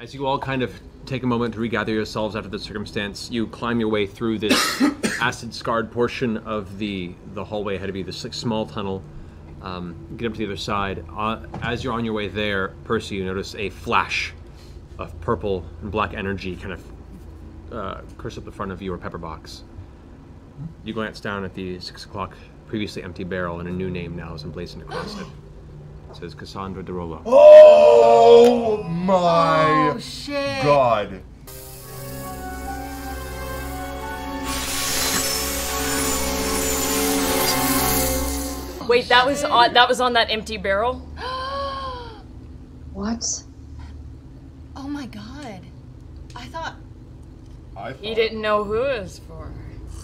As you all kind of take a moment to regather yourselves after the circumstance, you climb your way through this acid-scarred portion of the hallway ahead of you, this like, small tunnel. Get up to the other side. As you're on your way there, Percy, you notice a flash of purple and black energy kind of curse up the front of your pepper box. You glance down at the 6 o'clock previously empty barrel, and a new name now is emblazoned across it. It says Cassandra Delialh. Oh my god. Wait, that was on that empty barrel? What? Oh my god. I thought He didn't know who it was for.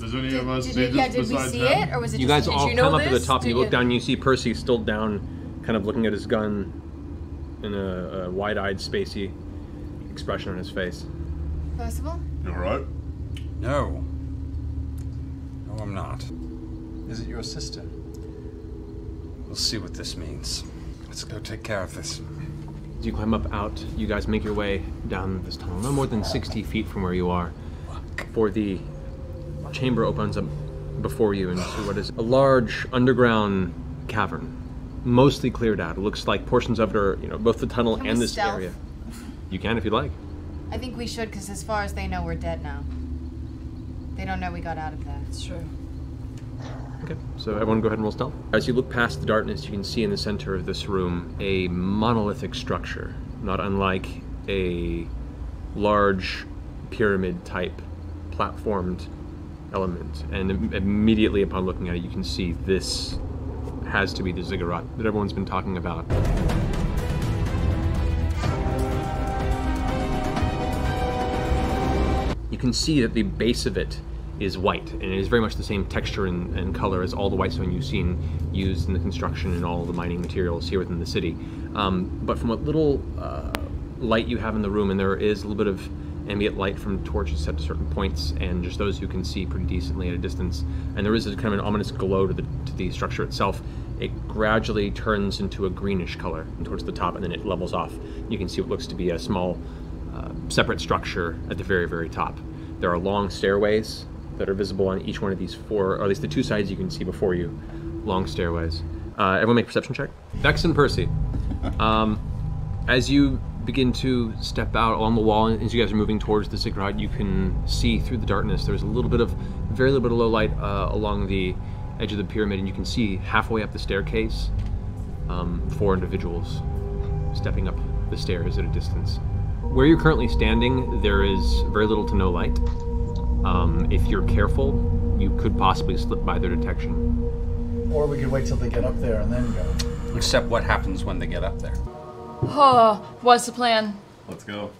Does any of us did we see it, or was it you just guys all come up to the top and you look down and you see Percy still down, kind of looking at his gun in a wide-eyed, spacey expression on his face. Possible? You alright? No. No, I'm not. Is it your sister? We'll see what this means. Let's go take care of this. As you climb up out, you guys make your way down this tunnel, no more than 60 feet from where you are, before the chamber opens up before you into what is a large underground cavern, mostly cleared out. It looks like portions of it are, both the tunnel and this area. You can if you'd like. I think we should, because as far as they know, we're dead now. They don't know we got out of that. It's true. Okay, so everyone go ahead and roll stealth. As you look past the darkness, you can see in the center of this room a monolithic structure, not unlike a large pyramid-type platformed element. And immediately upon looking at it, you can see this has to be the Ziggurat that everyone's been talking about. You can see that the base of it is white, and it is very much the same texture and color as all the Whitestone you've seen used in the construction and all the mining materials here within the city. But from what little light you have in the room, and there is a little bit of ambient light from torches set to certain points, and just those who can see pretty decently at a distance, and there is a kind of an ominous glow to the structure itself. It gradually turns into a greenish color towards the top, and then it levels off. You can see what looks to be a small separate structure at the very, very top. There are long stairways that are visible on each one of these four, or at least the two sides you can see before you. Long stairways. Everyone make a perception check. Vex and Percy. As you begin to step out along the wall, and as you guys are moving towards the Ziggurat, you can see through the darkness there's a little bit of, very little bit of low light along the edge of the pyramid, and you can see halfway up the staircase, 4 individuals stepping up the stairs at a distance. Where you're currently standing, there is very little to no light. If you're careful, you could possibly slip by their detection. Or we could wait till they get up there and then go. Except what happens when they get up there. Oh, what's the plan? Let's go.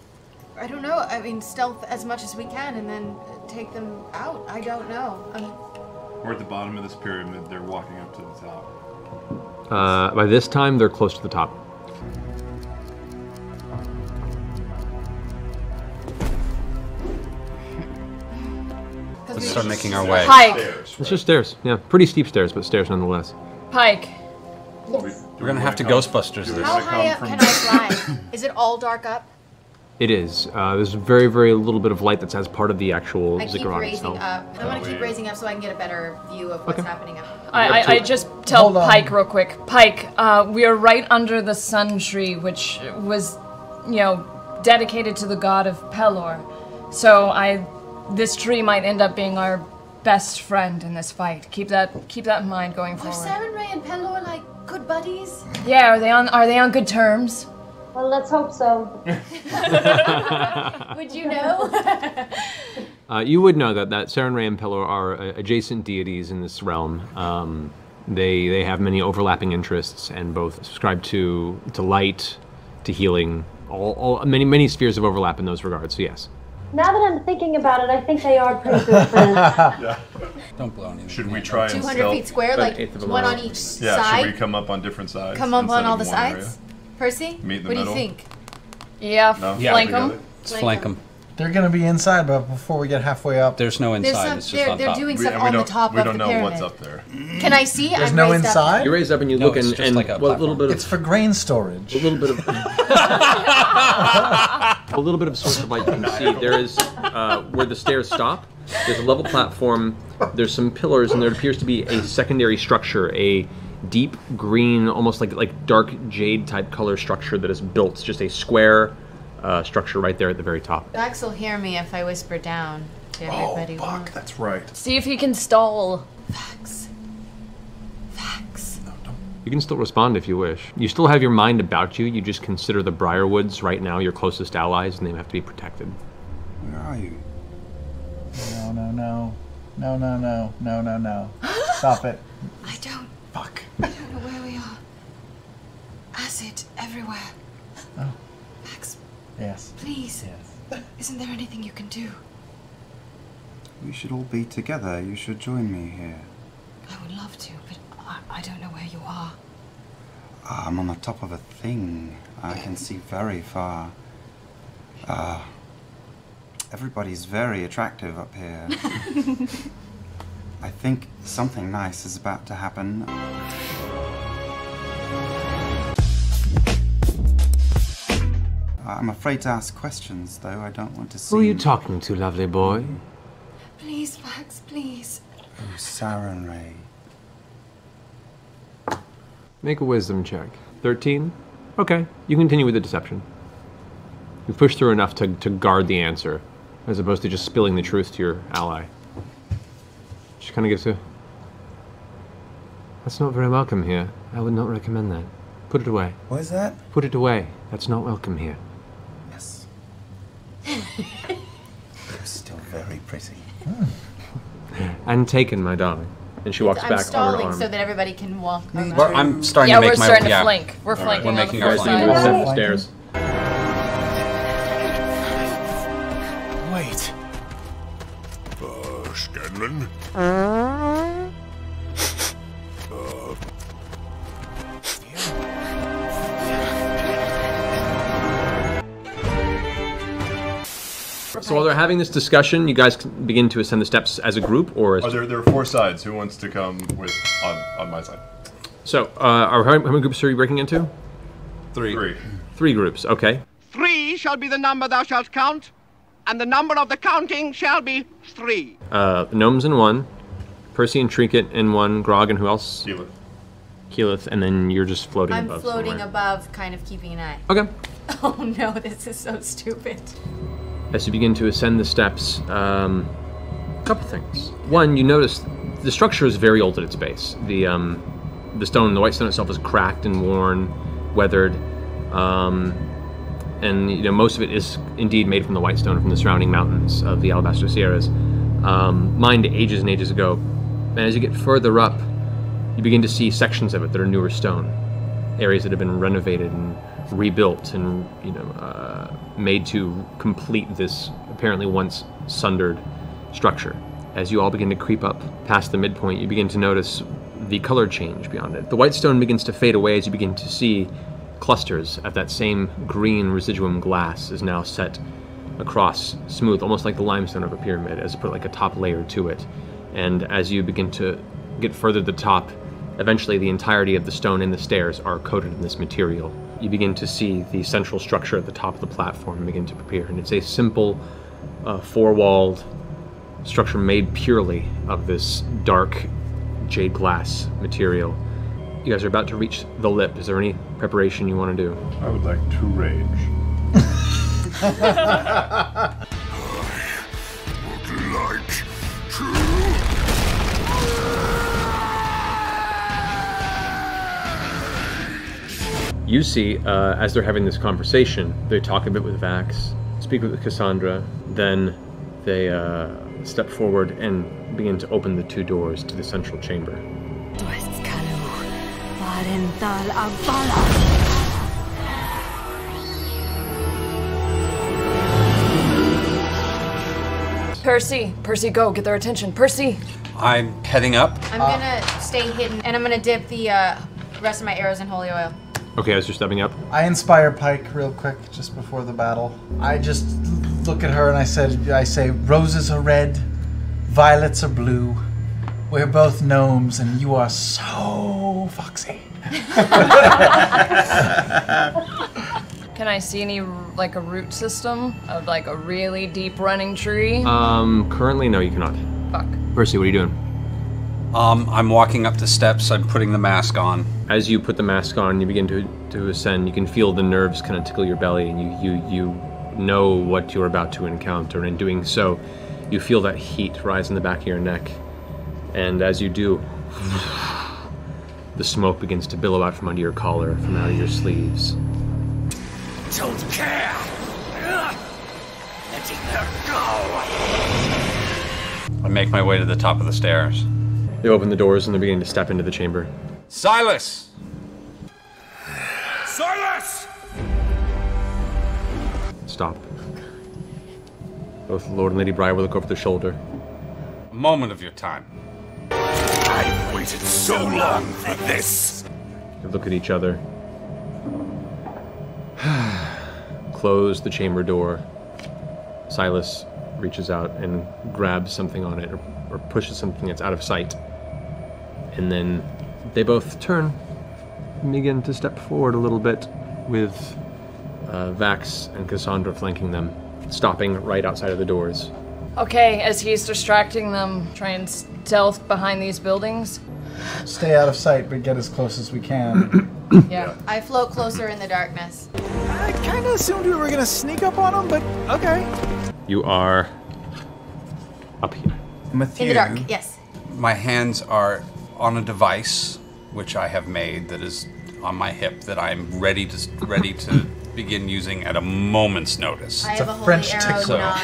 I don't know. I mean, stealth as much as we can and then take them out. I don't know. We're at the bottom of this pyramid. They're walking up to the top. By this time, they're close to the top. Let's start making our way. Pike. It's just stairs. Yeah, pretty steep stairs, but stairs nonetheless. Pike. We're gonna have to Ghostbusters this. How high up can I fly? Is it all dark up? It is. There's very, very little bit of light that's as part of the actual I keep Ziggurat raising itself. up. I want to keep raising up so I can get a better view of what's happening up. I just tell Pike real quick. Pike, we are right under the sun tree, which was, dedicated to the god of Pelor. So this tree might end up being our best friend in this fight. Keep that in mind going forward. Are Sarenrae and Pelor like good buddies? Yeah, are they on good terms? Well, let's hope so. Would you know? You would know that Sarenrae and Pelor are adjacent deities in this realm. They have many overlapping interests and both subscribe to light, to healing, many spheres of overlap in those regards. So yes. Now that I'm thinking about it, I think they are pretty good friends. Yeah. Don't blow anything. Should we try and 200 feet square, like one on each side? Yeah, should we come up on different sides? Come up on all the instead of one sides? Percy? Meet in the what middle? do you think? Yeah, No? flank them. Let's flank them. They're gonna be inside, but before we get halfway up, There's no inside. It's just on they're top. doing stuff on the top of the pyramid. We don't know what's up there. Can I see? there's I'm no raised inside. Up. You raise up and you No, look it's and just like a little bit of It's for grain storage. a little bit of A little bit of source of light you can see. There is, where the stairs stop, there's a level platform, there's some pillars, and there appears to be a secondary structure, a deep green, almost like dark jade type color structure that is built, just a square structure right there at the very top. Vax will hear me if I whisper down to everybody. Oh, fuck, that's right. See if he can stall. Vax. Vax. No, don't. You can still respond if you wish. You still have your mind about you, you just consider the Briarwoods right now your closest allies, and they have to be protected. Where are you? No, no, no. No, no, no. No, no, no. Stop it. I don't Fuck. know where we are. Acid everywhere. Oh. Vax, Yes. please. Yes. Isn't there anything you can do? We should all be together. You should join me here. I would love to, but I don't know where you are. I'm on the top of a thing. I can see very far. Everybody's very attractive up here. I think something nice is about to happen. I'm afraid to ask questions, though. I don't want to see. Who are you talking to, lovely boy? Please, Vax, please. Oh, Saren Ray. Make a wisdom check. 13? Okay, you continue with the deception. You push through enough to guard the answer, as opposed to just spilling the truth to your ally. She kind of gives a... That's not very welcome here. I would not recommend that. Put it away. What is that? Put it away. That's not welcome here. Yes. You're still very pretty. And taken, my darling. And she walks I'm back on her stalling arm. so that everybody can walk around. Well, I'm starting to Yeah, make we're my starting to flank. We're flanking we're on making the our far So you way. will side. ascend the stairs. Wait. Scanlan? So while they're having this discussion, you guys can begin to ascend the steps as a group, or as... There are 4 sides. Who wants to come with on my side? So, how many groups are you breaking into? 3. 3 groups, okay. 3 shall be the number thou shalt count, and the number of the counting shall be 3. The gnomes in 1, Percy and Trinket in 1, Grog and who else? Keyleth. Keyleth, and then you're just floating I'm above floating somewhere. above, kind of keeping an eye. Okay. Oh no, this is so stupid. As you begin to ascend the steps, a couple things. One, you notice the structure is very old at its base. The stone, the white stone itself is cracked and worn, weathered, and most of it is indeed made from the white stone from the surrounding mountains of the Alabaster Sierras, mined ages and ages ago. And as you get further up, you begin to see sections of it that are newer stone, areas that have been renovated and rebuilt and made to complete this apparently once sundered structure. As you all begin to creep up past the midpoint, you begin to notice the color change beyond it. The white stone begins to fade away as you begin to see clusters of that same green residuum glass is now set across smooth, almost like the limestone of a pyramid, as put like a top layer to it. And as you begin to get further to the top, eventually the entirety of the stone and the stairs are coated in this material. You begin to see the central structure at the top of the platform begin to prepare, and it's a simple, four-walled structure made purely of this dark jade glass material. You guys are about to reach the lip. Is there any preparation you want to do? I would like to rage. You see, as they're having this conversation, they talk a bit with Vax, speak with Cassandra, then they step forward and begin to open the 2 doors to the central chamber. Percy, go, get their attention. Percy! I'm heading up. I'm gonna stay hidden, and I'm gonna dip the rest of my arrows in holy oil. Okay, as you're stepping up. I inspire Pike real quick just before the battle. I just look at her and I say, roses are red, violets are blue. We're both gnomes and you are so foxy. Can I see any, like, a root system of, like, a really deep running tree? Currently, no, you cannot. Fuck. Percy, what are you doing? I'm walking up the steps. I'm putting the mask on. As you put the mask on, you begin to ascend. You can feel the nerves kind of tickle your belly, and you know what you're about to encounter. And in doing so, you feel that heat rise in the back of your neck. And as you do, the smoke begins to billow out from under your collar, from out of your sleeves. Don't care. Letting her go. I make my way to the top of the stairs. They open the doors and they're beginning to step into the chamber. Sylas! Sylas! Stop. Both Lord and Lady Briarwood look over their shoulder. A moment of your time. I've waited so long for this. They look at each other. Close the chamber door. Sylas reaches out and grabs something on it, or pushes something that's out of sight. And then they both turn and begin to step forward a little bit, with Vax and Cassandra flanking them, stopping right outside of the doors. Okay, as he's distracting them, try and stealth behind these buildings. Stay out of sight, but get as close as we can. Yeah. I float closer in the darkness. I kind of assumed we were going to sneak up on them, but okay. You are up here. With In the dark, yes. My hands are on a device which I have made that is on my hip that I'm ready to begin using at a moment's notice. I have a holy French arrow tickler. knot.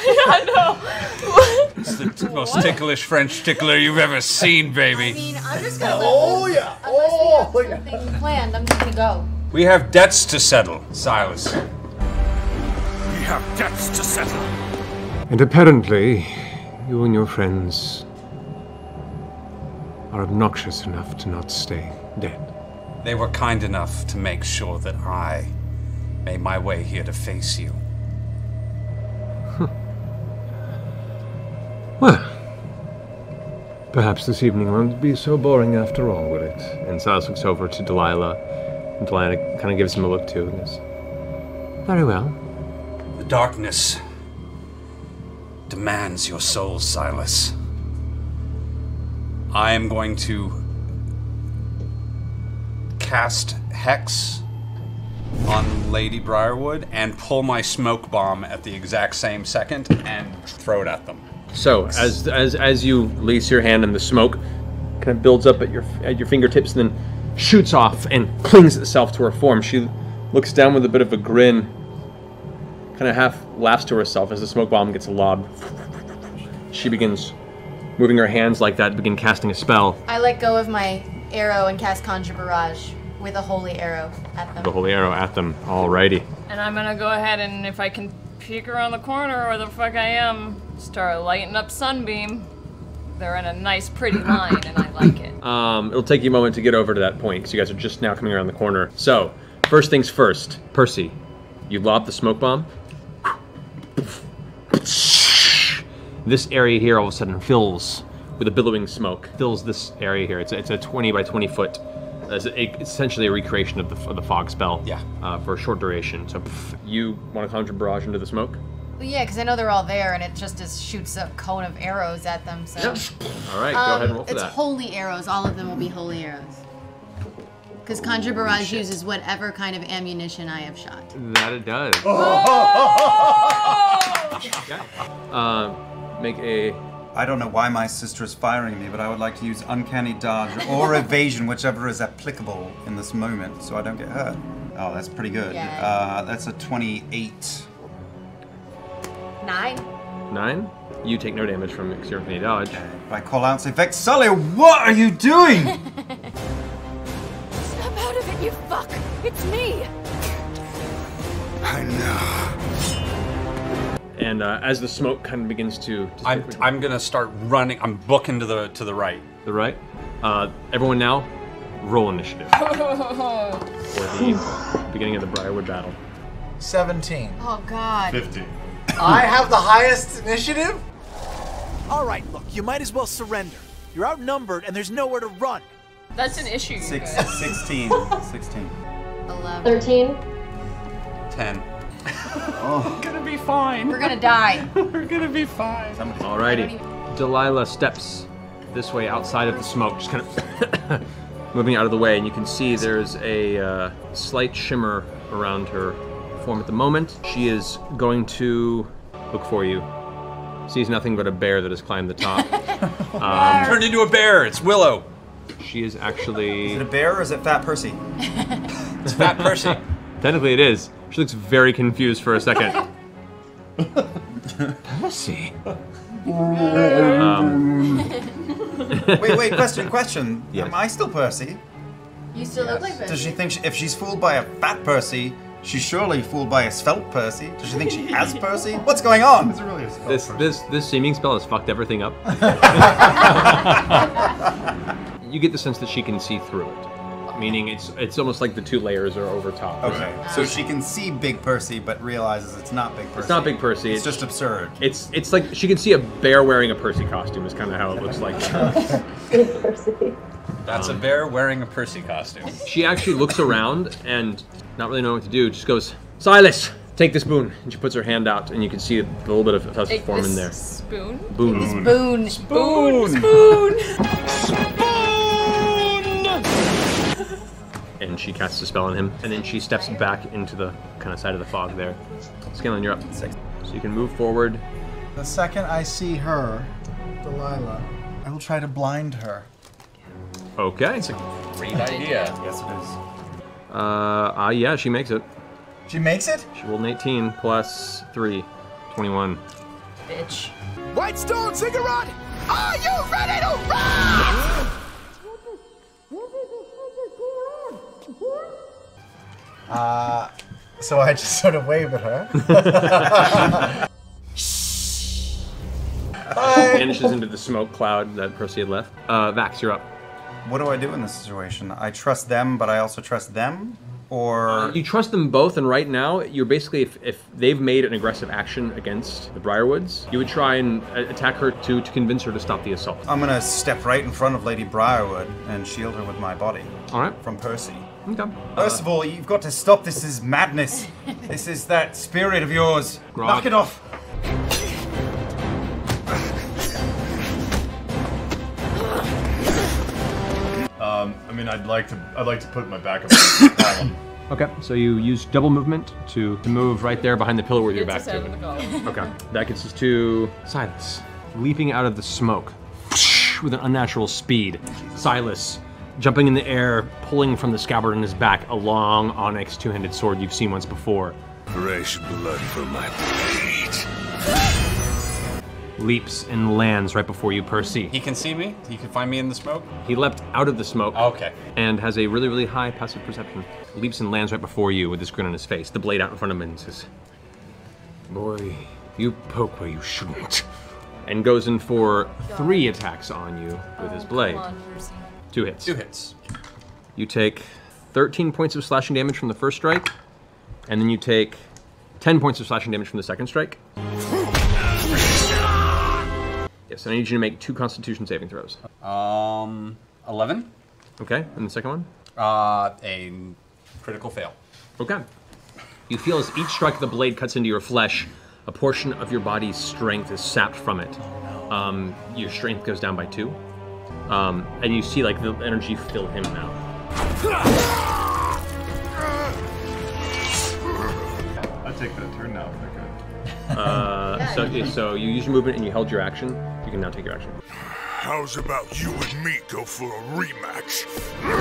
It's the most ticklish French tickler you've ever seen, baby. I mean, I'm just gonna Oh, yeah. Unless we have something planned, I'm just gonna go. We have debts to settle, Sylas. We have debts to settle. And apparently, you and your friends are obnoxious enough to not stay dead. They were kind enough to make sure that I made my way here to face you. Well, perhaps this evening won't be so boring after all, will it? And Sylas looks over to Delilah, and Delilah kind of gives him a look too, and goes, very well. The darkness demands your soul, Sylas. I am going to cast Hex on Lady Briarwood and pull my smoke bomb at the exact same second and throw it at them. So, as you release your hand and the smoke kind of builds up at your fingertips and then shoots off and clings itself to her form, she looks down with a bit of a grin, kind of half laughs to herself as the smoke bomb gets lobbed. She begins moving her hands like that, begin casting a spell. I let go of my arrow and cast Conjure Barrage with a holy arrow at them. The holy arrow at them. Alrighty. And I'm gonna go ahead and, if I can peek around the corner where the fuck I am, start lighting up Sunbeam. They're in a nice, pretty line, and I like it. It'll take you a moment to get over to that point, because you guys are just now coming around the corner. So, first things first. Percy, you lob the smoke bomb. This area here all of a sudden fills with a billowing smoke. Fills this area here. It's a 20 by 20 foot. It's essentially a recreation of the fog spell. Yeah. For a short duration. So you want to conjure barrage into the smoke? Well, yeah, because I know they're all there, and it just shoots a cone of arrows at them. So. Yep. All right, go ahead and roll for it's that. holy arrows. All of them will be holy arrows. Because Conjure Barrage uses whatever kind of ammunition I have shot. That it does. Make a... I don't know why my sister is firing me, but I would like to use Uncanny Dodge or Evasion, whichever is applicable in this moment, so I don't get hurt. Oh, that's pretty good. Yeah. That's a 28. 9. 9? You take no damage from your Uncanny Dodge. I call out and say, Vex Sully, what are you doing? Snap out of it, you fuck! It's me! I know. And as the smoke kind of begins to... I'm gonna start running. I'm booking to the right. The right? Everyone now, roll initiative. For the beginning of the Briarwood battle. 17. Oh, God. 50. I have the highest initiative? All right, look, you might as well surrender. You're outnumbered and there's nowhere to run. That's an issue, you guys. 16. 16. 11. 13. 10. Oh. We're gonna be fine. We're gonna die. We're gonna be fine. Alrighty. Delilah steps this way outside of the smoke, just kind of moving out of the way, and you can see there's a slight shimmer around her form at the moment. She is going to look for you. Sees nothing but a bear that has climbed the top. Turned into a bear. It's Willow. She is actually... Is it a bear or is it Fat Percy? It's Fat Percy. Technically it is. She looks very confused for a second. Percy? Wait, question. Yes. Am I still Percy? You still look like Percy. Does she think if she's fooled by a fat Percy, she's surely fooled by a svelte Percy? Does she think she has Percy? What's going on? Is it really a spell? This seeming spell has fucked everything up. You get the sense that she can see through it. Meaning it's almost like the two layers are over top. Okay, so she can see Big Percy, but realizes it's not Big Percy. It's not Big Percy. It's just absurd. It's like she can see a bear wearing a Percy costume is kind of how it looks like. Big Percy. That's a bear wearing a Percy costume. She actually looks around and, not really knowing what to do, just goes, Sylas, take this boon. And she puts her hand out, and you can see a little bit of Fuzz form in there. Spoon? Boon. Spoon! And she casts a spell on him, and then she steps back into the kind of side of the fog there. Scanlan, you're up. 6. So you can move forward. The second I see her, Delilah, I will try to blind her. Okay. That's a great idea. Yes, it is. Yeah, she makes it. She makes it? She rolled an 18 plus 3, 21. Bitch. Whitestone, Ziggurat! Are you ready to run? So I just sort of wave at her. Vanishes into the smoke cloud that Percy had left. Vax, you're up. What do I do in this situation? I trust them, but I also trust them? Or... You trust them both, and right now, you're basically, if they've made an aggressive action against the Briarwoods, you would try and attack her to convince her to stop the assault. I'm gonna step right in front of Lady Briarwood and shield her with my body. Alright. From Percy. Okay. First of all, you've got to stop. This is madness. This is that spirit of yours. Grog. Knock it off. I mean, I'd like to put my back up on the column. Okay, so you use double movement to move right there behind the pillar with your back to it. Okay, that gets us to Sylas, leaping out of the smoke with an unnatural speed. Sylas, jumping in the air, pulling from the scabbard in his back a long onyx two-handed sword you've seen once before. Fresh blood for my blade. Leaps and lands right before you, Percy. He can see me? He can find me in the smoke? He leapt out of the smoke. Okay. And has a really, really high passive perception. Leaps and lands right before you with this grin on his face, the blade out in front of him, and says, "Boy, you poke where you shouldn't." And goes in for 3 attacks on you with his blade. Come on, Percy. 2 hits. 2 hits. You take 13 points of slashing damage from the first strike, and then you take 10 points of slashing damage from the second strike. Yes, I need you to make 2 Constitution saving throws. 11. Okay, and the second one? A critical fail. Okay. You feel as each strike of the blade cuts into your flesh, a portion of your body's strength is sapped from it. Your strength goes down by 2. And you see like the energy fill him now. I'd take that turn now if I could. So you use your movement and you held your action. You can now take your action. How's about you and me go for a rematch?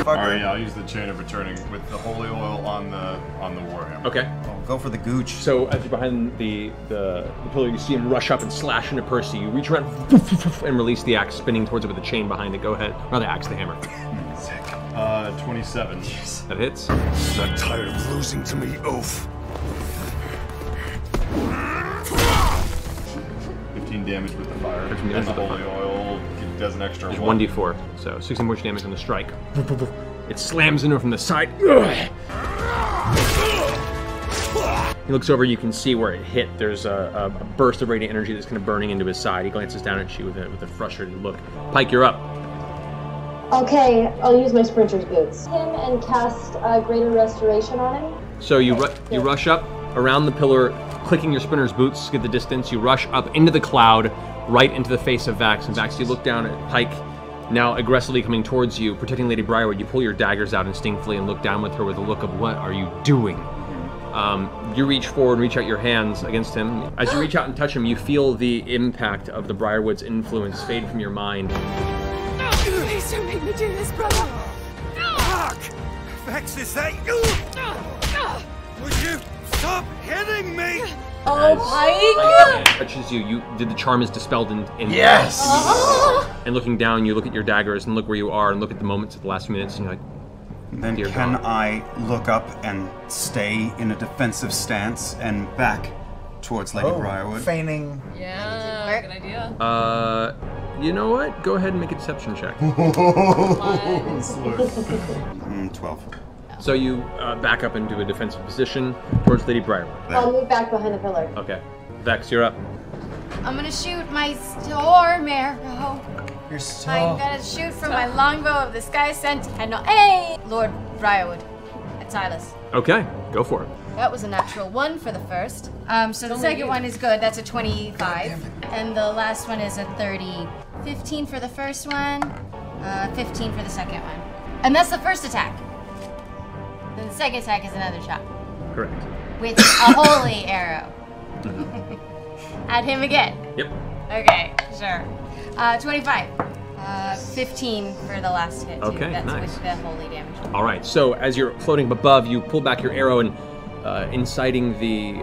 Alright, yeah, I'll use the chain of returning with the holy oil on the warhammer. Okay. Oh, go for the gooch. So as you're behind the pillar, you see him rush up and slash into Percy. You reach around and release the axe, spinning towards it with a chain behind it. Go ahead. Or the axe, the hammer. Sick. 27. Yes. That hits. Not tired of losing to me, oaf. 15 damage with the fire. And the holy oil does an extra 1. 1d4. So 16 points of damage on the strike. It slams into him from the side. He looks over, you can see where it hit. There's a burst of radiant energy that's kind of burning into his side. He glances down at you with a frustrated look. Pike, you're up. Okay, I'll use my sprinter's boots. Him and cast Greater Restoration on him. So you rush up, around the pillar, clicking your sprinter's boots to get the distance. You rush up into the cloud, right into the face of Vax. And Vax, you look down at Pike, now aggressively coming towards you, protecting Lady Briarwood. You pull your daggers out instinctively and look down with her with a look of, what are you doing? You reach forward and reach out your hands against him. As you reach out and touch him, you feel the impact of the Briarwood's influence fade from your mind. Please don't make me do this, brother. Fuck! Vex, is that you? Would you stop hitting me? Oh Pike touches you. The charm is dispelled in yes! And looking down, you look at your daggers and look where you are and look at the moments of the last few minutes and you're like, then can I look up and stay in a defensive stance and back towards Lady Briarwood? Feigning. Yeah, good idea. You know what? Go ahead and make a deception check. 12. So you back up into a defensive position towards Lady Briarwood. I'll move back behind the pillar. Okay. Vex, you're up. I'm gonna shoot my storm arrow. I'm gonna shoot from my longbow of the Sky Sentinel. Hey! Lord Briarwood at Sylas. Okay, go for it. That was a natural 1 for the first. So the second one is good. That's a 25. And the last one is a 30. 15 for the first one. 15 for the second one. And that's the first attack. Then the second attack is another shot. Correct. With a holy arrow. Add him again. Yep. Okay, sure. 25. 15 for the last hit. Okay, That's nice. with the holy damage. All right. So as you're floating above, you pull back your arrow and, inciting the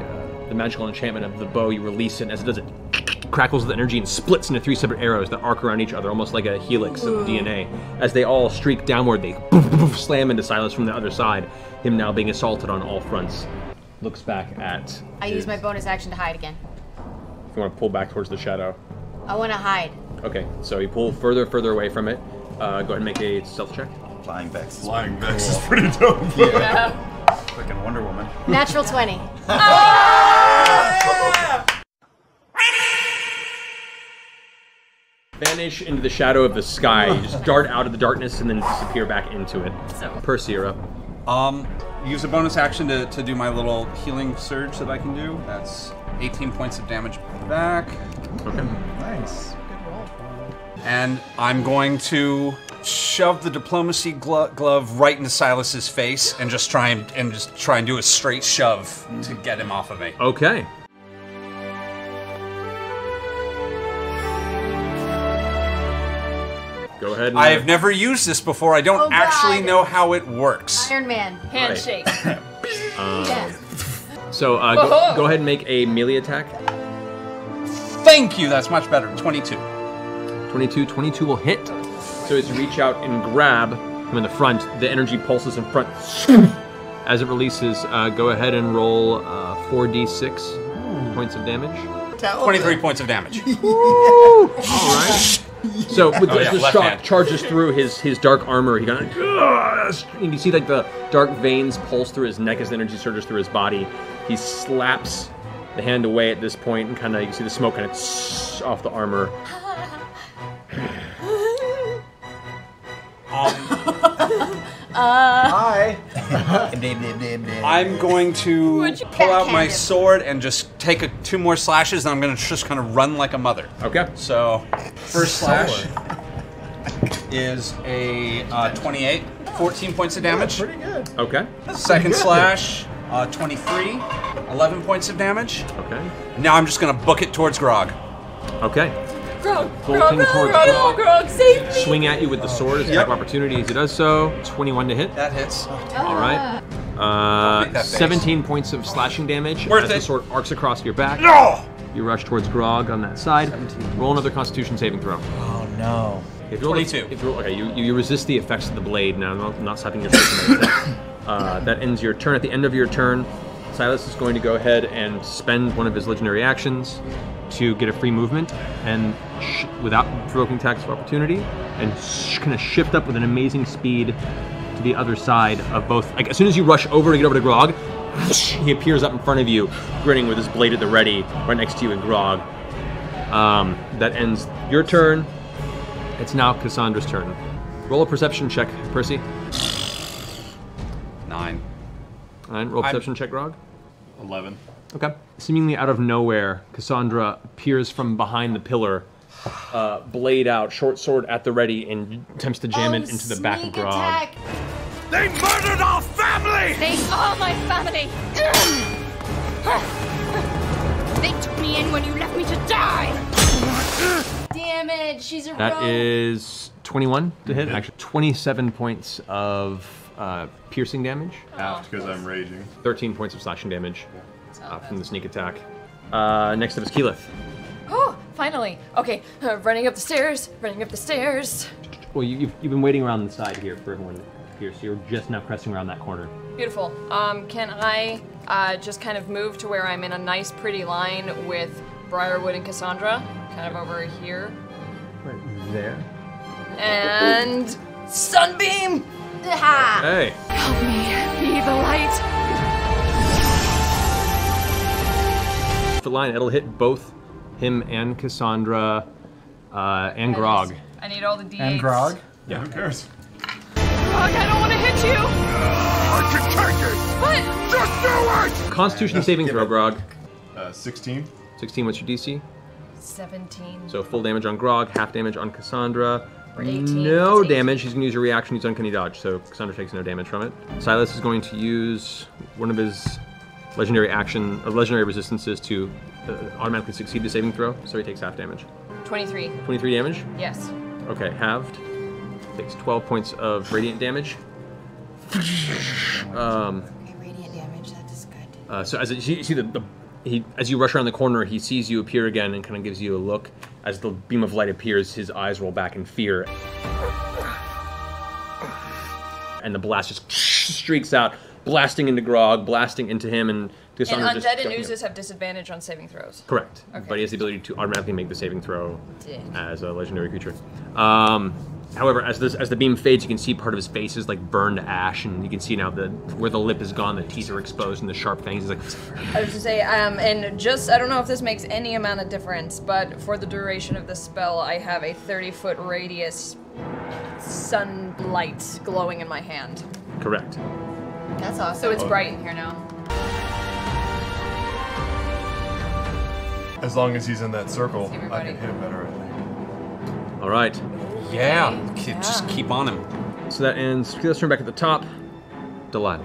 magical enchantment of the bow, you release it. And as it does, it crackles with energy and splits into 3 separate arrows that arc around each other, almost like a helix of DNA. As they all streak downward, they slam into Sylas from the other side. Him now being assaulted on all fronts. Looks back at. I use my bonus action to hide again. If you want to pull back towards the shadow. I want to hide. Okay, so you pull further away from it. Go ahead and make a stealth check. Flying Vex. Flying Vex is pretty dope. Yeah. Freaking Wonder Woman. Natural 20. Vanish into the shadow of the sky. You just dart out of the darkness and then disappear back into it. Percy, you're up. Use a bonus action to do my little healing surge that I can do. That's 18 points of damage back. Okay. Nice. And I'm going to shove the diplomacy glove right into Sylas's face and just try and do a straight shove to get him off of me. Okay. Go ahead. And, I have never used this before. I don't actually know how it works. Iron Man. Handshake. Yes. So go ahead and make a melee attack. Thank you. That's much better. 22. 22 will hit. So as you reach out and grab him in the front, the energy pulses in front. As it releases, go ahead and roll 4d6 points of damage. 23 points of damage. All right. So with the left shock hand. charges through his dark armor, he kind of, and you see like the dark veins pulse through his neck as the energy surges through his body. He slaps the hand away at this point, and kind of you see the smoke kind of off the armor. Hi. I'm going to pull out my sword and just take 2 more slashes, and I'm going to just kind of run like a mother. Okay. So, first slash is a 28, 14 points of damage. Pretty good. Okay. Second slash, 23, 11 points of damage. Okay. Now I'm just going to book it towards Grog. Okay. Grog, Bolting towards Grog. Grog, save me! Swing at you with the sword as an attack of opportunity as he does so. 21 to hit. That hits. All right. Make that face. 17 points of slashing damage Worth as the it. sword arcs across your back. No! You rush towards Grog on that side. Roll another Constitution saving throw. Oh no. If you roll 22. You resist the effects of the blade now. Not slapping your face in that. That ends your turn. At the end of your turn, Sylas is going to go ahead and spend one of his legendary actions to get a free movement and without provoking attacks of opportunity, and kind of shift up with an amazing speed to the other side of both. Like as soon as you rush over to get over to Grog, he appears up in front of you, grinning with his blade at the ready, right next to you and Grog. That ends your turn. It's now Cassandra's turn. Roll a perception check, Percy. 9. All right, roll a perception check, Grog. 11. Okay. Seemingly out of nowhere, Cassandra appears from behind the pillar, blade out, short sword at the ready, and attempts to jam it into the back of Grog. Attack. They murdered our family! They are my family! They took me in when you left me to die! Damage, she's a rogue. That is 21 to hit. Actually, 27 points of piercing damage. Half because I'm raging. 13 points of slashing damage from the sneak attack. Next up is Keyleth. Oh, finally. Okay, running up the stairs, running up the stairs. Well, you've been waiting around the side here for everyone to appear, so you're just now pressing around that corner. Beautiful. Can I just kind of move to where I'm in a nice, pretty line with Briarwood and Cassandra? Kind of over here. Right there. And Sunbeam! Ha! Hey. Help me be the light. The line, it'll hit both him and Cassandra and Grog. I need all the D8s. And Grog? Yeah. Who cares? Grog, I don't want to hit you! I can take it! What? Just do it! Constitution saving throw, Grog. 16. 16, what's your DC? 17. So full damage on Grog, half damage on Cassandra. Or 18. No damage. He's going to use a reaction, use Uncanny Dodge, so Cassandra takes no damage from it. Sylas is going to use one of his legendary resistances to automatically succeed the saving throw, so he takes half damage. 23. 23 damage? Yes. Okay, halved. Takes 12 points of radiant damage. Okay, radiant damage, that is good. So as you see as you rush around the corner, he sees you appear again and kind of gives you a look. As the beam of light appears, his eyes roll back in fear. And the blast just streaks out, blasting into Grog, blasting into him, and Cassandra And just undead and oozes have disadvantage on saving throws. Correct. Okay. But he has the ability to automatically make the saving throw Dick. as a legendary creature. However, as the beam fades, you can see part of his face is like burned to ash, and you can see now where the lip is gone, the teeth are exposed, and the sharp fangs is like. I was to say, and just, I don't know if this makes any amount of difference, but for the duration of the spell, I have a 30-foot radius sunlight glowing in my hand. Correct. That's awesome. So it's bright in here now. As long as he's in that circle, I everybody. can hit him better, I think. All right. Yeah, just keep on him. So that ends. Let's turn back at the top. Delilah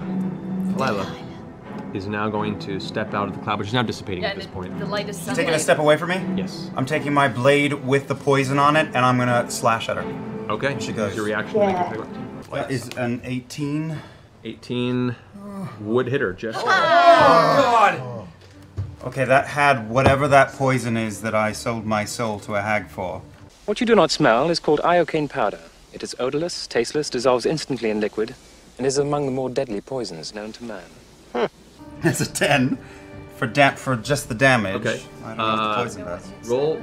is now going to step out of the cloud, which is now dissipating at this point. The light is sunlight. Taking a step away from me? Yes. I'm taking my blade with the poison on it, and I'm gonna slash at her. Okay. She goes. Your reaction. Yeah. That is an 18. 18 would hit her, Jeff. Oh, God! Okay, that had whatever that poison is that I sold my soul to a hag for. What you do not smell is called iocane powder. It is odorless, tasteless, dissolves instantly in liquid, and is among the more deadly poisons known to man. It's a 10 for just the damage. Okay. I don't know what the poison does.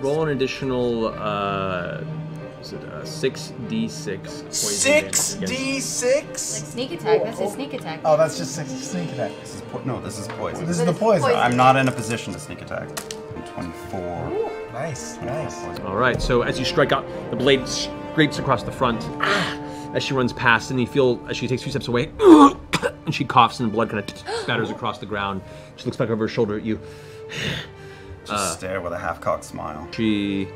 Roll an additional 6d6 poison damage. 6d6? Like sneak attack, that's a sneak attack. Oh, that's just sneak attack. No, this is poison. This is the poison. I'm not in a position to sneak attack. 24. Ooh, nice. All right, so as you strike out, the blade scrapes across the front as she runs past, and you feel, as she takes 2 steps away, and she coughs, and blood kind of spatters across the ground. She looks back over her shoulder at you. Just stare with a half-cocked smile. She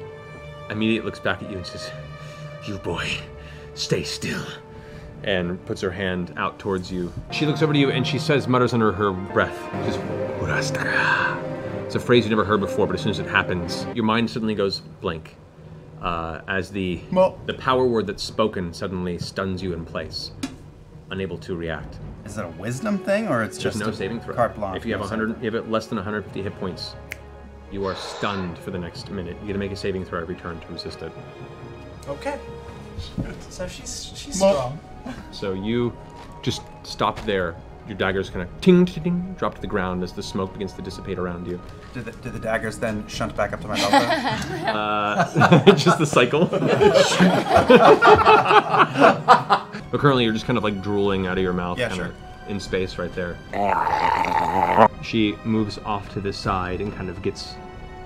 immediately looks back at you and says, "You boy, stay still," and puts her hand out towards you. She looks over to you and she says, mutters under her breath, she says, "Urastra." It's a phrase you've never heard before, but as soon as it happens, your mind suddenly goes blank. As the power word that's spoken suddenly stuns you in place, unable to react. Is it a wisdom thing, or it's There's just no a saving throw. carte blanche? If you have less than 150 hit points, you are stunned for the next minute. You get to make a saving throw every turn to resist it. Okay. So she's strong. So you just stop there. Your daggers kind of ting, ting, ting, drop to the ground as the smoke begins to dissipate around you. Do the daggers then shunt back up to my belt? Just the cycle. But currently you're just kind of like drooling out of your mouth, Yeah, kind sure. of in space right there. She moves off to the side and kind of gets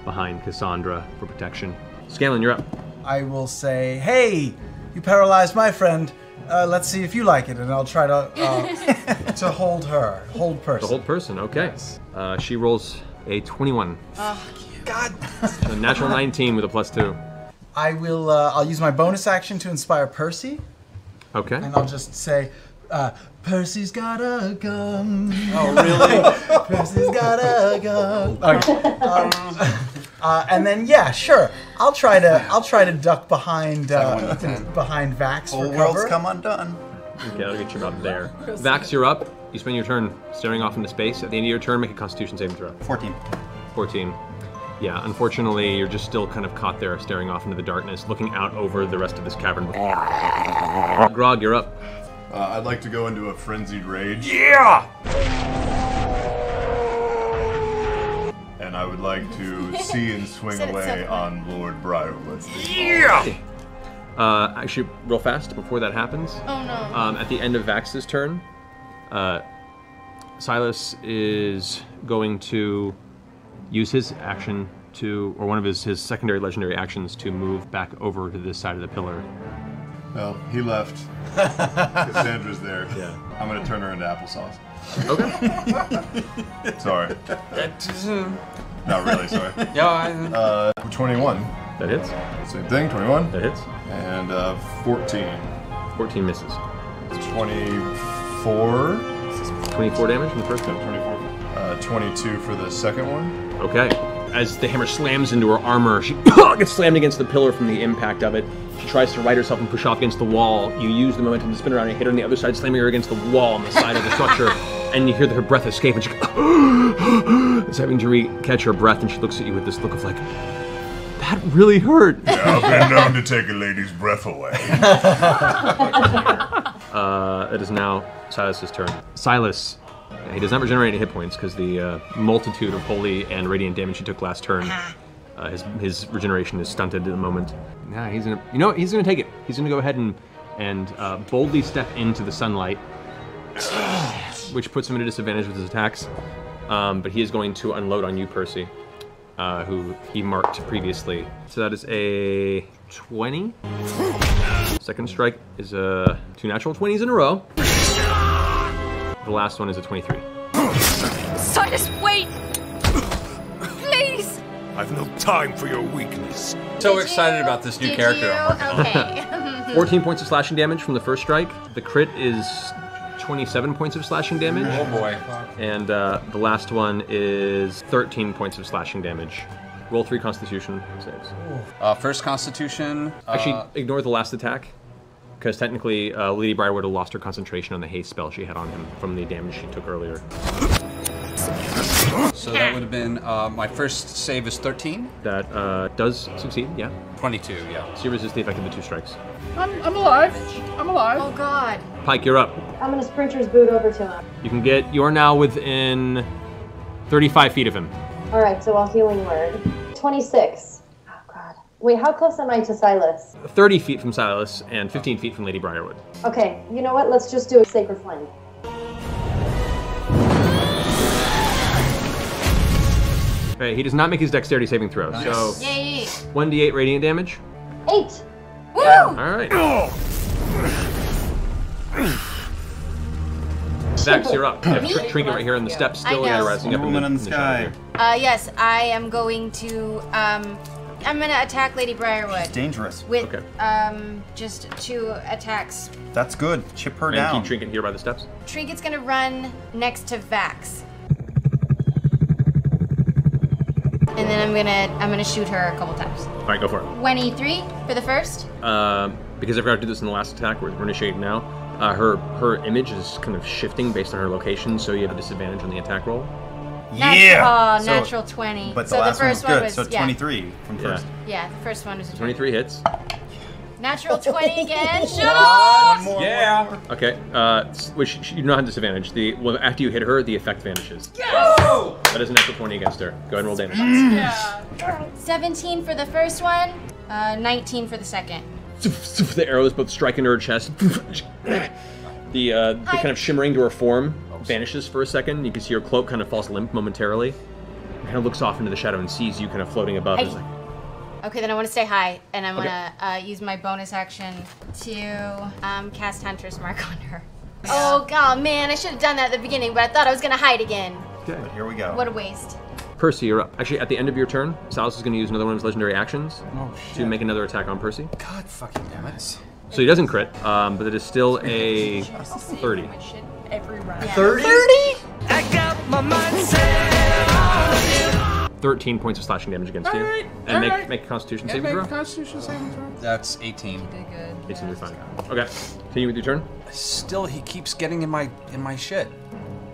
behind Cassandra for protection. Scanlan, you're up. I will say, hey, you paralyzed my friend. let's see if you like it, and I'll try to to hold person. The hold person, okay. She rolls a 21. Oh, God. A natural 19 with a +2. I will, I'll use my bonus action to inspire Percy. Okay. And I'll just say, Percy's got a gun. Oh, really? Percy's got a gun. Okay. And then, yeah, sure. I'll try to duck behind behind Vax Whole for world's cover. come undone. Okay, I'll get you about there. Vax, you're up. You spend your turn staring off into space. At the end of your turn, make a Constitution saving throw. 14. 14. Yeah, unfortunately, you're just still kind of caught there, staring off into the darkness, looking out over the rest of this cavern. Grog, you're up. I'd like to go into a frenzied rage. Yeah! And I would like to see and swing away on Lord Briarwood. Yeah! Actually, real fast, before that happens. Oh no. At the end of Vax's turn, Sylas is going to use his action to, or one of his secondary legendary actions to move back over to this side of the pillar. Well, he left. Cassandra's there. Yeah. I'm going to turn her into applesauce. Okay. Sorry. Not really, sorry. Yeah, 21. That hits. Same thing, 21. That hits. And 14. 14 misses. 24. 24 damage from the first one. 22 for the second one. Okay. As the hammer slams into her armor, she gets slammed against the pillar from the impact of it. She tries to right herself and push off against the wall. You use the momentum to spin around and hit her on the other side, slamming her against the wall on the side of the structure. And you hear her breath escape, and she is having to re-catch her breath, and she looks at you with this look of like, that really hurt. Yeah, I've been known to take a lady's breath away. It is now Silas's turn. Silas, he does not regenerate any hit points because the multitude of holy and radiant damage he took last turn, his regeneration is stunted at the moment. Nah, he's gonna, he's gonna take it. He's gonna go ahead and boldly step into the sunlight, which puts him at a disadvantage with his attacks. But he is going to unload on you, Percy, who he marked previously. So that is a 20. Second strike is 2 natural 20s in a row. The last one is a 23. Silas, wait! Please! I've no time for your weakness. So excited about this new character I'm working on. Okay. 14 points of slashing damage from the first strike. The crit is 27 points of slashing damage. Oh boy. And the last one is 13 points of slashing damage. Roll 3 Constitution saves. First Constitution. Actually, ignore the last attack, because technically Lady Briarwood had lost her concentration on the haste spell she had on him from the damage she took earlier. So that would have been, my first save is 13? That does succeed, yeah. 22, yeah. So you resist the effect of the 2 strikes. I'm alive. I'm alive. Oh God. Pike, you're up. I'm gonna sprinter's boot over to him. You are now within 35 feet of him. All right, so I'll healing word. 26. Oh God. Wait, how close am I to Sylas? 30 feet from Sylas and 15 feet from Lady Briarwood. Okay, you know what? Let's just do a sacred flame. Okay, he does not make his dexterity saving throw, Nice. so Yay! 1d8 radiant damage. 8. Woo! All right. Vax, you're up. You have Trinket right here on the steps still, I know. rising up Woman in the sky. Yes, I am going to, I'm gonna attack Lady Briarwood. She's dangerous. With, just 2 attacks. That's good. Chip her And down. keep Trinket here by the steps. Trinket's gonna run next to Vax. And then I'm gonna shoot her a couple times. All right, go for it. 23 for the first. Because I forgot to do this in the last attack, we're initiating now. Her image is kind of shifting based on her location, so you have a disadvantage on the attack roll. Yeah! Natural 20. But the so last the first one was good, was, so yeah. 23 from first. Yeah, the first one was a 23 hits. Natural 20 again. Shut up! Yeah. Okay, which you don't have disadvantage. After you hit her, the effect vanishes. Yes! That is a natural 20 against her. Go ahead and roll damage. Yeah. 17 for the first one, 19 for the second. The arrows both strike into her chest. The kind of shimmering to her form vanishes for a second. You can see her cloak kind of falls limp momentarily. Kind of looks off into the shadow and sees you kind of floating above. It's like, Okay, then I want to say hi, and I'm gonna use my bonus action to cast Hunter's Mark on her. Yeah. Oh god, man, I should have done that at the beginning, but I thought I was gonna hide again. Okay, here we go. What a waste. Percy, you're up. Actually, at the end of your turn, Sylas is going to use another one of his legendary actions to make another attack on Percy. God fucking damn it. So he doesn't crit, but it is still a 30. Every round. Yeah. 30? 30? I got my mind set on you. 13 points of slashing damage against you. Alright, And make a Constitution saving throw. Constitution saving throw. That's 18. You did good. 18, you're fine. Okay, continue with your turn. Still, he keeps getting in my shit.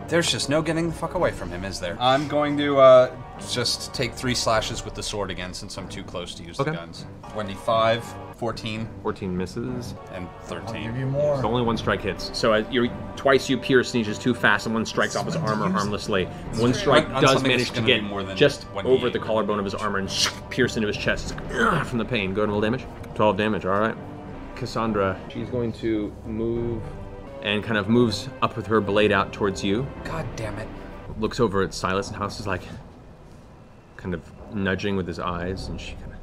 There's just no getting the fuck away from him, is there? I'm going to just take 3 slashes with the sword again, since I'm too close to use the guns. 25, 14. 14 misses. And 13. I'll give you more. So only one strike hits. So twice you pierce, and he's just too fast, and one strikes off his armor harmlessly. One strike does manage to get just over the collarbone of his armor and pierce into his chest from the pain. Go ahead and roll damage. 12 damage, all right. Cassandra, she's going to move and kind of moves up with her blade out towards you. God damn it. Looks over at Sylas, and House is like kind of nudging with his eyes, and she kind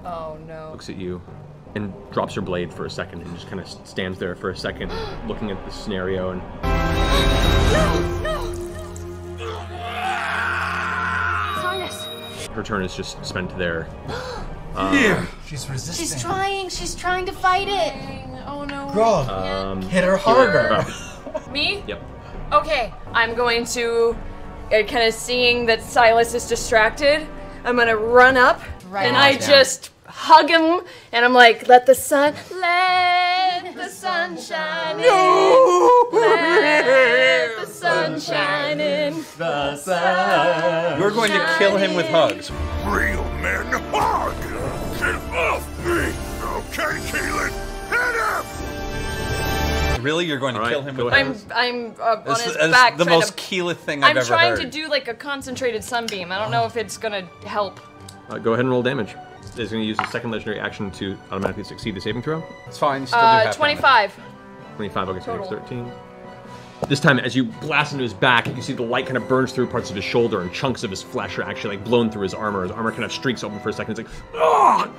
of looks at you and drops her blade for a second and just kind of stands there for a second looking at the scenario and Sylas. her turn is just spent there. Here. She's resisting. She's trying to fight it. Oh no. Grog, hit her harder. Me? Yep. Okay, I'm going to, kind of seeing that Sylas is distracted, I'm gonna run up and I just hug him and I'm like, let the sun shine in. Let the sun shine in. The sun. You're going to kill him with hugs. Real men hug. Get off me. Okay, Keyleth, hit him. Really? You're going to kill him with hugs? I'm on his This back. is the most Keyleth thing I've ever heard. I'm trying to do like a concentrated sunbeam. I don't know if it's gonna help. Go ahead and roll damage. It's going to use a second legendary action to automatically succeed the saving throw. It's fine. You still do half 25. 25, okay, so 13. This time, as you blast into his back, you see the light kind of burns through parts of his shoulder, and chunks of his flesh are actually like blown through his armor. His armor kind of streaks open for a second. It's like, oh!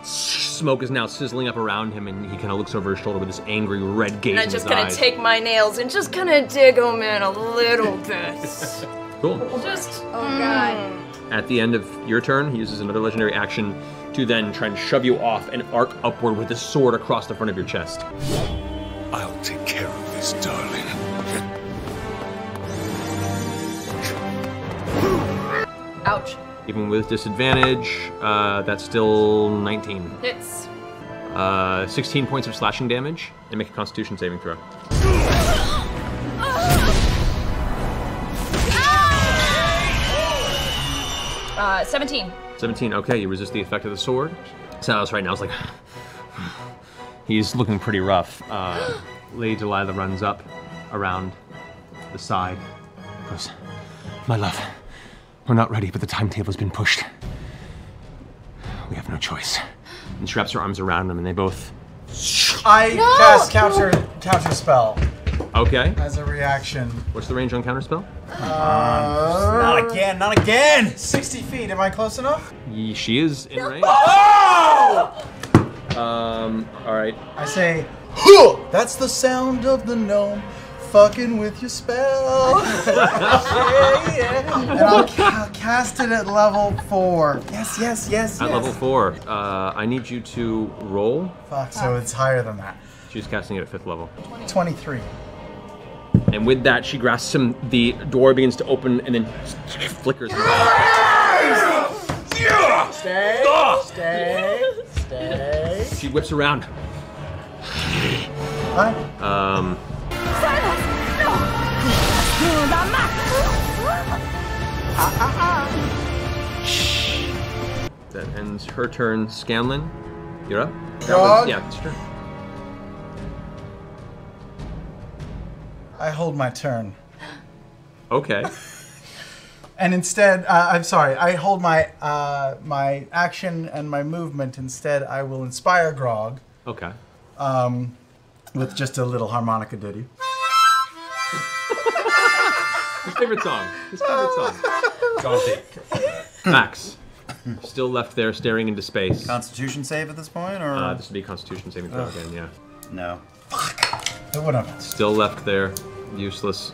Smoke is now sizzling up around him, and he kind of looks over his shoulder with this angry red gaze in his eyes. And I'm just gonna take my nails and just kind of dig them in a little bit. Cool. Just, oh god. At the end of your turn, he uses another legendary action to then try and shove you off and arc upward with his sword across the front of your chest. I'll take care of this, darling. Ouch. Even with disadvantage, that's still 19. Hits. 16 points of slashing damage, and make a Constitution saving throw. 17. 17, okay, you resist the effect of the sword. Sylas right now is like, he's looking pretty rough. Lady Delilah runs up around the side. Goes, my love, we're not ready, but the timetable's been pushed. We have no choice. And she wraps her arms around him, and they both... I cast counter spell. Okay. As a reaction. What's the range on counterspell? Not again, not again! 60 feet, am I close enough? She is in range. Oh! Alright. I say, huh! That's the sound of the gnome fucking with your spell. yeah. And I'll cast it at level 4. Yes. At level 4. I need you to roll. Fuck, so it's higher than that. She's casting it at 5th level. 23. And with that, she grasps him. The door begins to open and then flickers. Stay. She whips around. Hi. That ends her turn. Scanlan, you're up? Grog? Yeah, it's your turn. I hold my turn. Okay. And instead, I'm sorry, I hold my my action and my movement. Instead, I will inspire Grog. Okay. With just a little harmonica ditty. His favorite song. Jaunty. Max. Still left there, staring into space. Constitution save at this point, or this would be a Constitution saving throw again. Yeah. No. Whatever. Still left there, useless.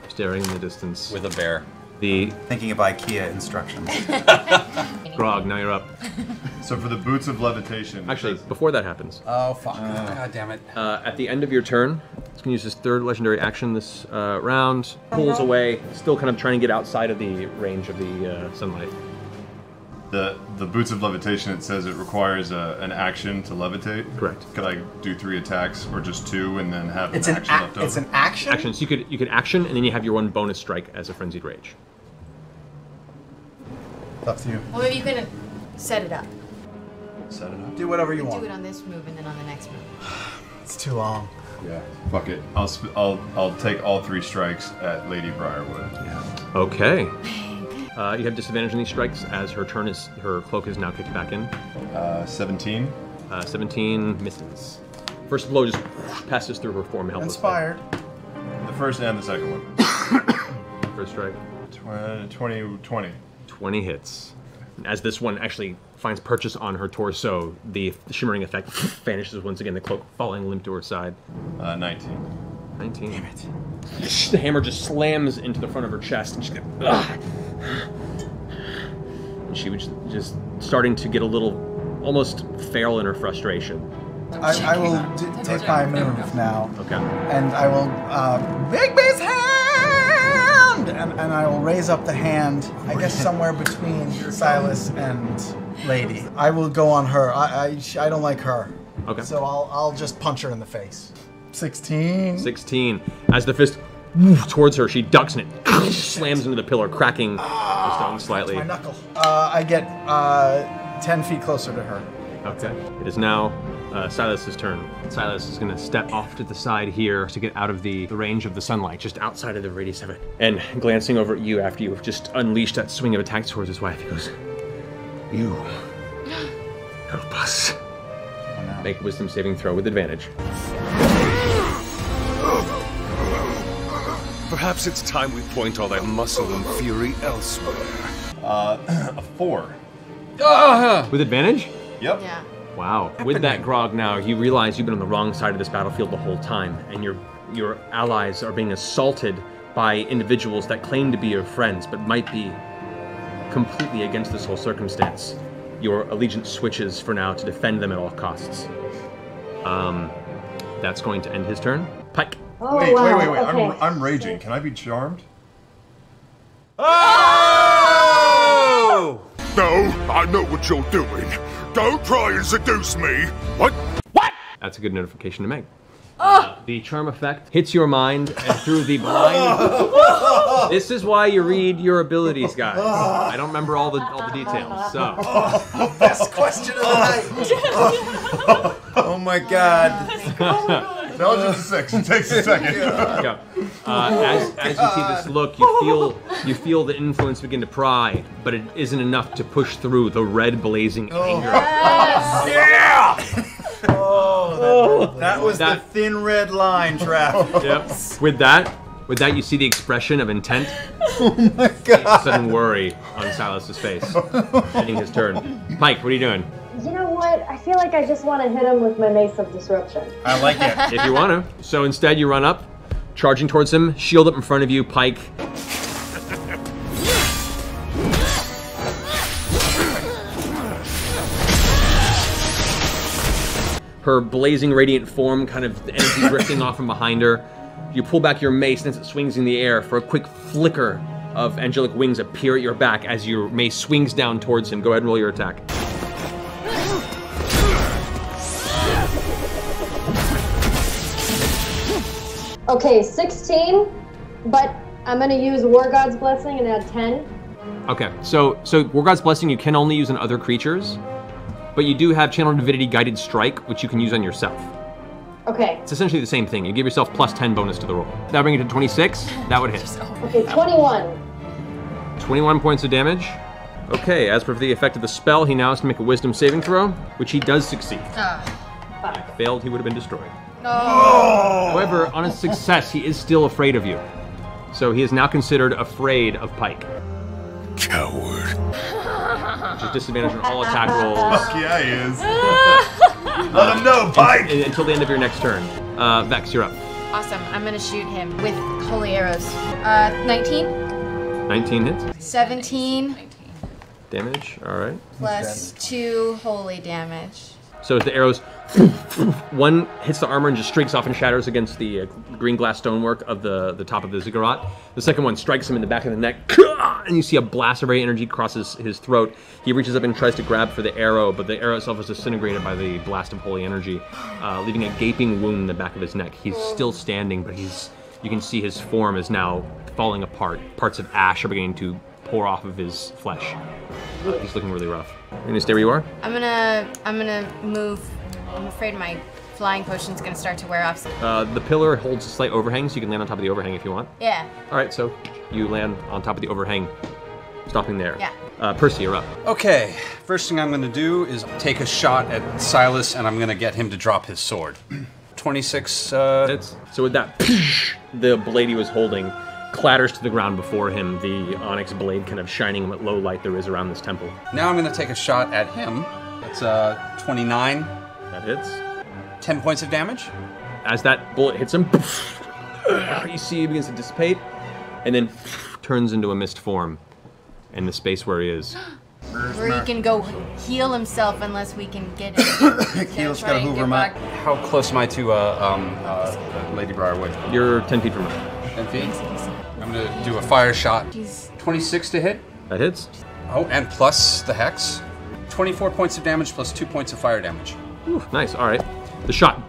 Staring in the distance with a bear. Thinking of IKEA instructions. Grog, now you're up. So for the boots of levitation. Actually, before that happens. Oh fuck! God damn it! At the end of your turn, it's gonna use his third legendary action this round. Pulls away, still kind of trying to get outside of the range of the sunlight. The boots of levitation. It says it requires an action to levitate. Correct. Could I do 3 attacks or just 2 and then have an action left over? It's an action. Action. So you could action, and then you have your one bonus strike as a frenzied rage. Up to you. Well, maybe you can set it up. Set it up. Do whatever you Do want. it on this move and then on the next move. It's too long. Yeah. Fuck it. I'll take all 3 strikes at Lady Briarwood. Yeah. Okay. You have disadvantage on these strikes as her cloak is now kicked back in. 17. 17 misses. First blow just passes through her form helpless. Inspired. The first and the second one. First strike. 20. 20 hits. As this one actually finds purchase on her torso, the shimmering effect vanishes once again, the cloak falling limp to her side. 19. 19. Damn it. The hammer just slams into the front of her chest, and she goes, ugh. And she was just starting to get a little, almost feral in her frustration. I will take my move now. Okay. And I will, Bigby's hand! And I will raise up the hand, I guess somewhere between Sylas and Lady. I will go on her. I don't like her. Okay. So I'll just punch her in the face. 16. 16. As the fist towards her, she ducks and it slams into the pillar, cracking the stone slightly. My knuckle. I get 10 feet closer to her. Okay. It is now Sylas' turn. Sylas is going to step off to the side here to get out of the range of the sunlight, just outside of the radius of it. And glancing over at you after you've just unleashed that swing of attacks towards his wife, he goes, "You help us." Oh, no. Make a wisdom saving throw with advantage. Perhaps it's time we point all that muscle and fury elsewhere. A 4. With advantage? Yep. Yeah. Wow. With that, Grog, now you realize you've been on the wrong side of this battlefield the whole time, and your allies are being assaulted by individuals that claim to be your friends, but might be completely against this whole circumstance. Your allegiance switches for now to defend them at all costs. That's going to end his turn. Pike. Oh, wait. Okay. I'm raging. Can I be charmed? Oh! No, I know what you're doing. Don't try and seduce me. What? That's a good notification to make. The charm effect hits your mind, and through the blind. This is why you read your abilities, guys. I don't remember all the details. So. Best question of the night. Oh my god. That was just a 6. It takes a second. Yeah. As you see this look, you feel the influence begin to pry, but it isn't enough to push through the red blazing anger. Yeah! That was the thin red line trap. Yep. With that, you see the expression of intent. Oh my god. Sudden worry on Sylas' face. Ending his turn. Pike, what are you doing? You know what? I feel like I just want to hit him with my Mace of Disruption. I like it. If you want to. So instead, you run up, charging towards him, shield up in front of you, Pike. Her blazing radiant form, kind of energy drifting off from behind her. You pull back your mace, and as it swings in the air, for a quick flicker of angelic wings appear at your back as your mace swings down towards him. Go ahead and roll your attack. Okay, 16, but I'm going to use War God's Blessing and add 10. Okay, so War God's Blessing you can only use on other creatures, but you do have Channel Divinity Guided Strike, which you can use on yourself. Okay. It's essentially the same thing. You give yourself plus 10 bonus to the roll. That'll bring it to 26. That would hit. Okay, 21. 21 points of damage. Okay, as per the effect of the spell, he now has to make a Wisdom saving throw, which he does succeed. If he failed, he would have been destroyed. However, on his success, he is still afraid of you. So he is now considered afraid of Pike. Coward. Just disadvantage on all attack rolls. Fuck yeah, he is. Let him know, Pike! Until the end of your next turn. Vex, you're up. Awesome. I'm gonna shoot him with holy arrows. 19. 19 hits. 17. Damage, alright. Plus 2 holy damage. So as the arrows, one hits the armor and just streaks off and shatters against the green glass stonework of the top of the ziggurat. The second one strikes him in the back of the neck, and you see a blast of ray energy crosses his throat. He reaches up and tries to grab for the arrow, but the arrow itself is disintegrated by the blast of holy energy, leaving a gaping wound in the back of his neck. He's still standing, but you can see his form is now falling apart. Parts of ash are beginning to pour off of his flesh. He's looking really rough. You're gonna stay where you are? I'm gonna move. I'm afraid my flying potion's gonna start to wear off. The pillar holds a slight overhang, so you can land on top of the overhang if you want. Yeah. All right, so you land on top of the overhang, stopping there. Yeah. Percy, you're up. Okay, first thing I'm gonna do is take a shot at Sylas, and I'm gonna get him to drop his sword. 26 hits. So with that, the blade he was holding clatters to the ground before him, the onyx blade kind of shining in what low light there is around this temple. Now I'm gonna take a shot at him. That's 29. That hits. 10 points of damage. As that bullet hits him, you see he begins to dissipate, and then turns into a mist form in the space where he is. Where he can go heal himself unless we can get him. Keyleth's gotta hoover him up. How close am I to Lady Briarwood? You're 10 feet from her. 10 feet? I'm gonna do a fire shot. 26 to hit. That hits. Oh, and plus the hex. 24 points of damage plus 2 points of fire damage. Ooh, nice, all right. The shot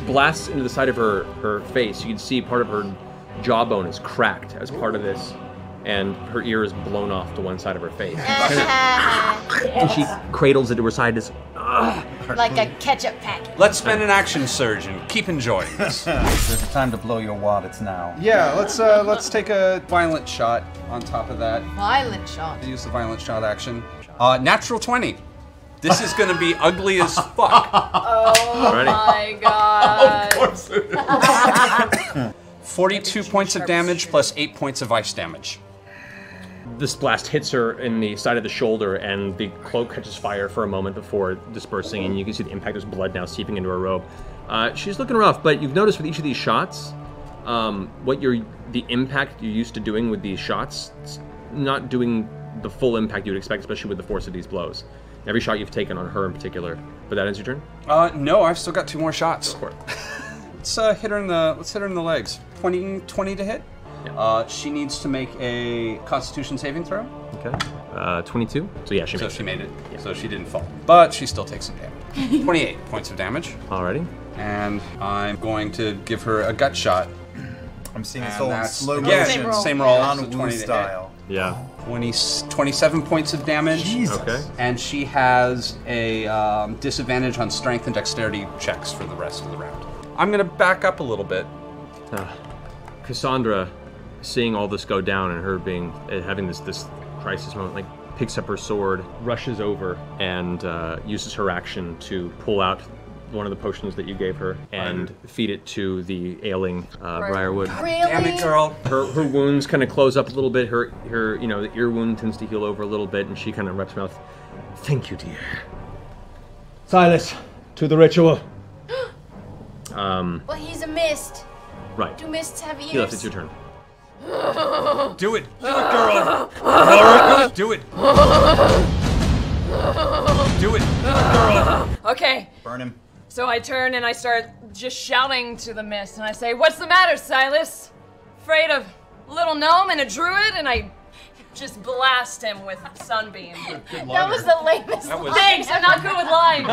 blasts into the side of her face. You can see part of her jawbone is cracked as part of this, and her ear is blown off to one side of her face. And she cradles it to her side as like a ketchup packet. Let's spend an action surge and keep enjoying this. There's a time to blow your wad, it's now. Yeah, let's take a violent shot on top of that. Violent shot. Use the violent shot action. Natural 20. This is gonna be ugly as fuck. Oh my god. Of course it is. 42 points of damage plus 8 points of ice damage. This blast hits her in the side of the shoulder, and the cloak catches fire for a moment before dispersing, and you can see the impact of blood now seeping into her robe. She's looking rough, but you've noticed with each of these shots, the impact you're used to doing with these shots, it's not doing the full impact you would expect, especially with the force of these blows. Every shot you've taken on her in particular. But that ends your turn? No, I've still got 2 more shots. Go for it. Let's hit her in the legs. 20 to hit. Yeah. She needs to make a Constitution saving throw. Okay. 22. So yeah, she made it. Yeah. So she didn't fall, but she still takes some damage. 28 points of damage. Alrighty. And I'm going to give her a gut shot. I'm seeing this all in slow motion. motion. Same roll. On Wu style. Yeah. 27 points of damage. Jesus. Okay. And she has a disadvantage on strength and dexterity checks for the rest of the round. I'm gonna back up a little bit. Cassandra, seeing all this go down and her having this crisis moment, like picks up her sword, rushes over, and uses her action to pull out one of the potions that you gave her and feed it to the ailing Briarwood. Really? Damn it, girl. Her wounds kind of close up a little bit. Her the ear wound tends to heal over a little bit, and she kind of reps her mouth. Thank you, dear. Sylas, to the ritual. Well, he's a mist. Right. Do mists have ears? Keyleth, it's your turn. Do it, girl. Alright, do it. Do it, girl. Okay. Burn him. So I turn and I start just shouting to the mist, and I say, "What's the matter, Sylas? Afraid of a little gnome and a druid?" And I just blast him with sunbeam. That was the lamest. Thanks. I'm not good with lines.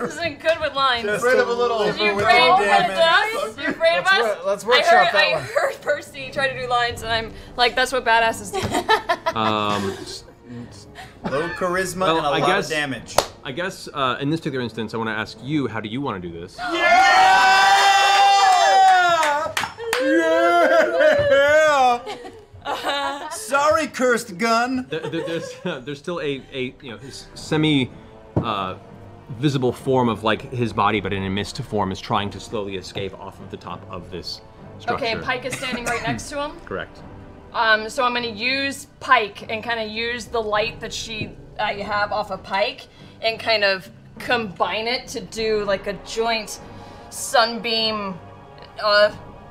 This isn't good with lines. Afraid of a little. Are you afraid of what it does? You afraid of us? Let's workshop that I one. heard Percy try to do lines, and I'm like, that's what badasses do. Low charisma and a lot of damage. I guess in this particular instance, I want to ask you, how do you want to do this? Yeah! Sorry, cursed gun. There's still a his semi visible form of like his body, but in a mist form, is trying to slowly escape off of the top of this structure. Okay, Pike is standing right next to him. Correct. So I'm gonna use Pike and kind of use the light that I have off of Pike and kind of combine it to do like a joint sunbeam,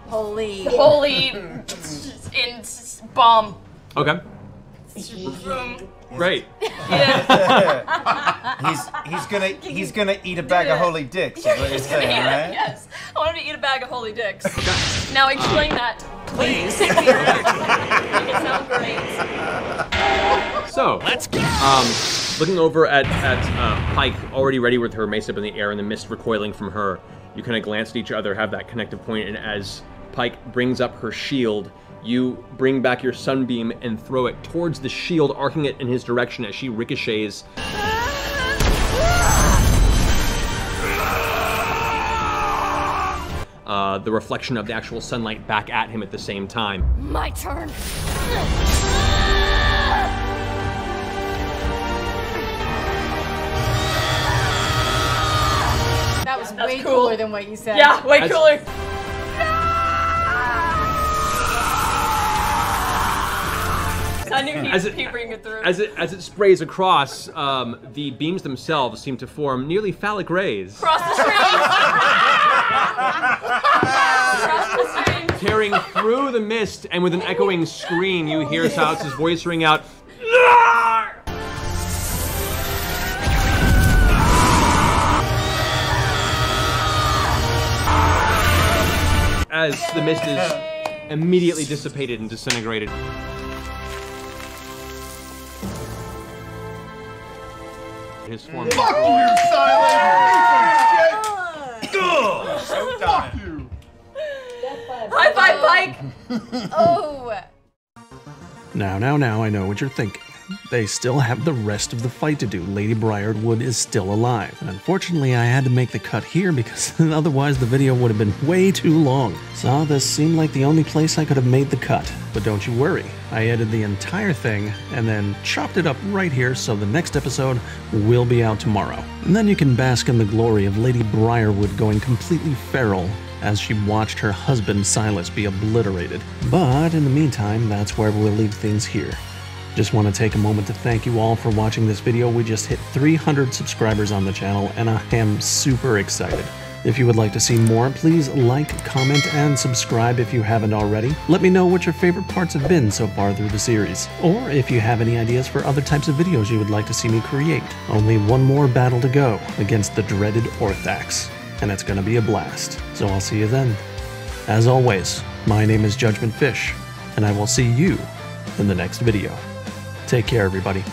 holy in bomb. Okay. Great. Yeah. he's gonna eat a bag of holy dicks. Is what you're saying, right? Yes. I want him to eat a bag of holy dicks. Now explain that, please. Make it sound great. So, let's go. Looking over at Pike, already ready with her mace up in the air and the mist recoiling from her, you kind of glance at each other, have that connective point, and as Pike brings up her shield, you bring back your sunbeam and throw it towards the shield, arcing it in his direction as she ricochets. The reflection of the actual sunlight back at him at the same time. My turn. That was way cooler than what you said. Yeah, way cooler. I knew he'd bring it through. As it sprays across, the beams themselves seem to form nearly phallic rays. Cross the stream. Cross the stream. Tearing through the mist, and with an echoing scream, you hear Sylas' voice ring out. As the mist is immediately dissipated and disintegrated. His form. Fuck you, Sylas! Showdown. High five, Pike! Oh! Now, I know what you're thinking. They still have the rest of the fight to do. Lady Briarwood is still alive. And unfortunately, I had to make the cut here because otherwise the video would have been way too long. So this seemed like the only place I could have made the cut. But don't you worry, I edited the entire thing and then chopped it up right here so the next episode will be out tomorrow. And then you can bask in the glory of Lady Briarwood going completely feral as she watched her husband Sylas be obliterated. But in the meantime, that's where we'll leave things here. Just want to take a moment to thank you all for watching this video. We just hit 300 subscribers on the channel and I am super excited. If you would like to see more, please like, comment, and subscribe if you haven't already. Let me know what your favorite parts have been so far through the series. Or if you have any ideas for other types of videos you would like to see me create. Only one more battle to go against the dreaded Orthax, and it's gonna be a blast. So I'll see you then. As always, my name is Judgment Fish, and I will see you in the next video. Take care, everybody.